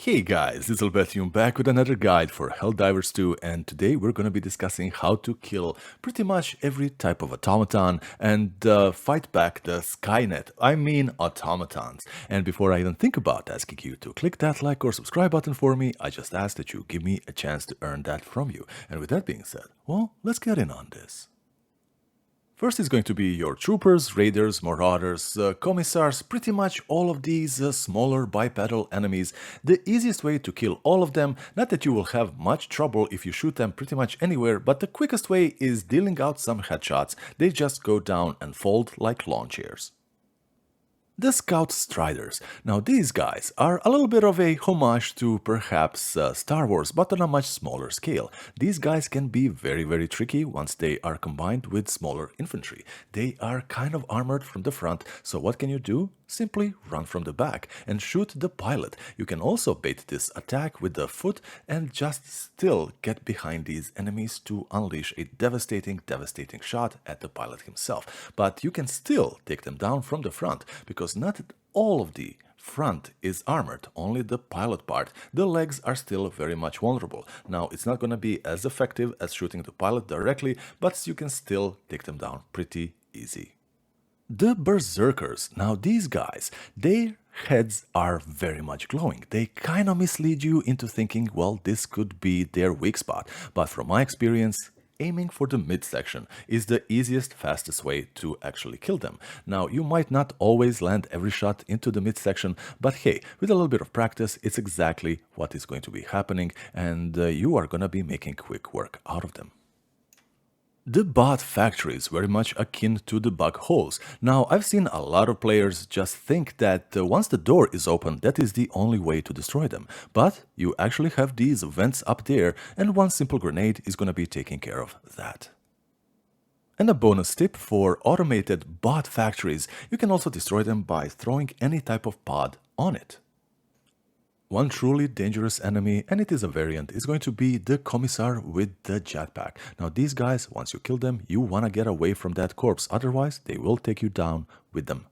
Hey guys, it's Albertium back with another guide for Helldivers II, and today we're going to be discussing how to kill pretty much every type of automaton and fight back the Skynet, automatons. And before I even think about asking you to click that like or subscribe button for me, I just ask that you give me a chance to earn that from you. And with that being said, well, let's get in on this. First is going to be your troopers, raiders, marauders, commissars, pretty much all of these smaller bipedal enemies. The easiest way to kill all of them, not that you will have much trouble if you shoot them pretty much anywhere, but the quickest way is dealing out some headshots. They just go down and fold like lawn chairs. The Scout Striders. Now these guys are a little bit of a homage to perhaps Star Wars, but on a much smaller scale. These guys can be very tricky once they are combined with smaller infantry. They are kind of armored from the front, so what can you do? Simply run from the back and shoot the pilot. You can also bait this attack with the foot and just still get behind these enemies to unleash a devastating shot at the pilot himself. But you can still take them down from the front because not all of the front is armored, only the pilot part. The legs are still very much vulnerable. Now, it's not going to be as effective as shooting the pilot directly, but you can still take them down pretty easy. The Berserkers. Now these guys, their heads are very much glowing. They kind of mislead you into thinking, well, this could be their weak spot. But from my experience, aiming for the midsection is the easiest, fastest way to actually kill them. Now, you might not always land every shot into the midsection, but hey, with a little bit of practice, it's exactly what is going to be happening, and you are going to be making quick work out of them. The bot factory is very much akin to the bug holes. Now, I've seen a lot of players just think that once the door is open, that is the only way to destroy them. But you actually have these vents up there, and one simple grenade is going to be taking care of that. And a bonus tip for automated bot factories, you can also destroy them by throwing any type of pod on it. One truly dangerous enemy, and it is a variant, is going to be the Commissar with the Jetpack. Now these guys, once you kill them, you want to get away from that corpse, otherwise they will take you down with them.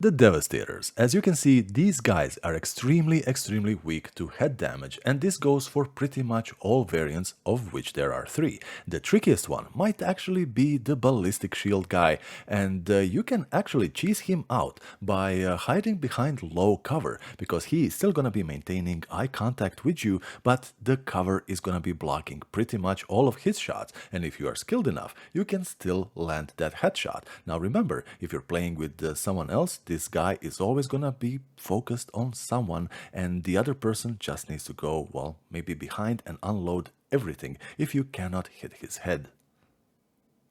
The Devastators. As you can see, these guys are extremely weak to head damage, and this goes for pretty much all variants, of which there are 3. The trickiest one might actually be the ballistic shield guy, and you can actually cheese him out by hiding behind low cover, because he is still gonna be maintaining eye contact with you, but the cover is gonna be blocking pretty much all of his shots, and if you are skilled enough, you can still land that headshot. Now remember, if you're playing with someone else, this guy is always gonna be focused on someone, and the other person just needs to go, well, maybe behind and unload everything if you cannot hit his head.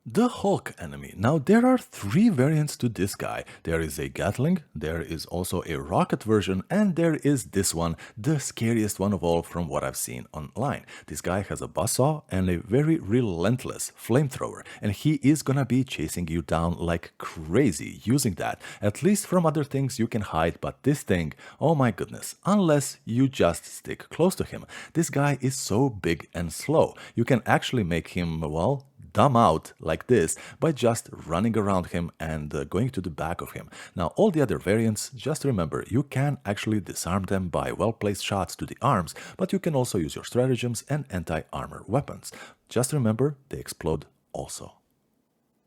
The Hulk enemy. Now there are 3 variants to this guy. There is a Gatling, there is also a rocket version, and there is this one, the scariest one of all from what I've seen online. This guy has a buzzsaw and a very relentless flamethrower, and he is gonna be chasing you down like crazy using that. At least from other things you can hide, but this thing, oh my goodness, unless you just stick close to him. This guy is so big and slow. You can actually make him, well, dumb out like this by just running around him and going to the back of him. Now all the other variants, just remember, you can actually disarm them by well-placed shots to the arms, but you can also use your stratagems and anti-armor weapons. Just remember, they explode also.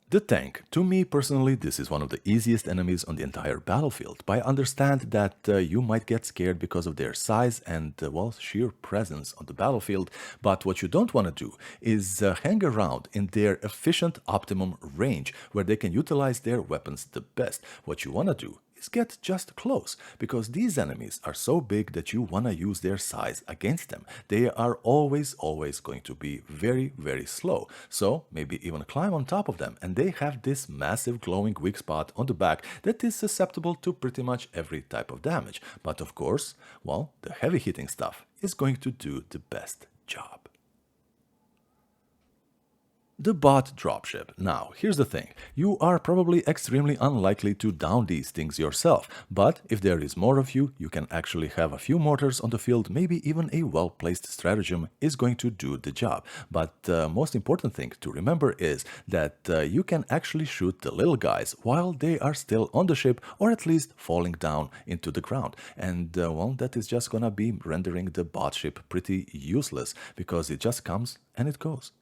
The tank. To me personally, this is one of the easiest enemies on the entire battlefield, but I understand that you might get scared because of their size and, well, sheer presence on the battlefield, but what you don't want to do is hang around in their efficient optimum range where they can utilize their weapons the best. What you want to do is get just close, because these enemies are so big that you want to use their size against them. They are always going to be very slow, so maybe even climb on top of them, and they have this massive glowing weak spot on the back that is susceptible to pretty much every type of damage. But of course, well, the heavy hitting stuff is going to do the best job. The bot dropship. Now, here's the thing. You are probably extremely unlikely to down these things yourself, but if there is more of you, you can actually have a few mortars on the field, maybe even a well-placed stratagem is going to do the job. But the most important thing to remember is that you can actually shoot the little guys while they are still on the ship or at least falling down into the ground. And well, that is just gonna be rendering the bot ship pretty useless because it just comes and it goes.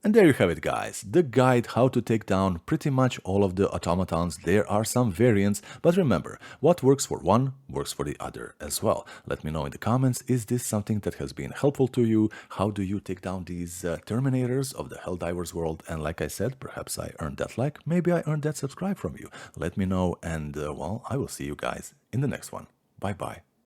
And there you have it, guys, the guide how to take down pretty much all of the automatons. There are some variants, but remember, what works for one works for the other as well. Let me know in the comments, is this something that has been helpful to you? How do you take down these Terminators of the Helldivers world? And like I said, perhaps I earned that like, maybe I earned that subscribe from you. Let me know, and well, I will see you guys in the next one. Bye bye.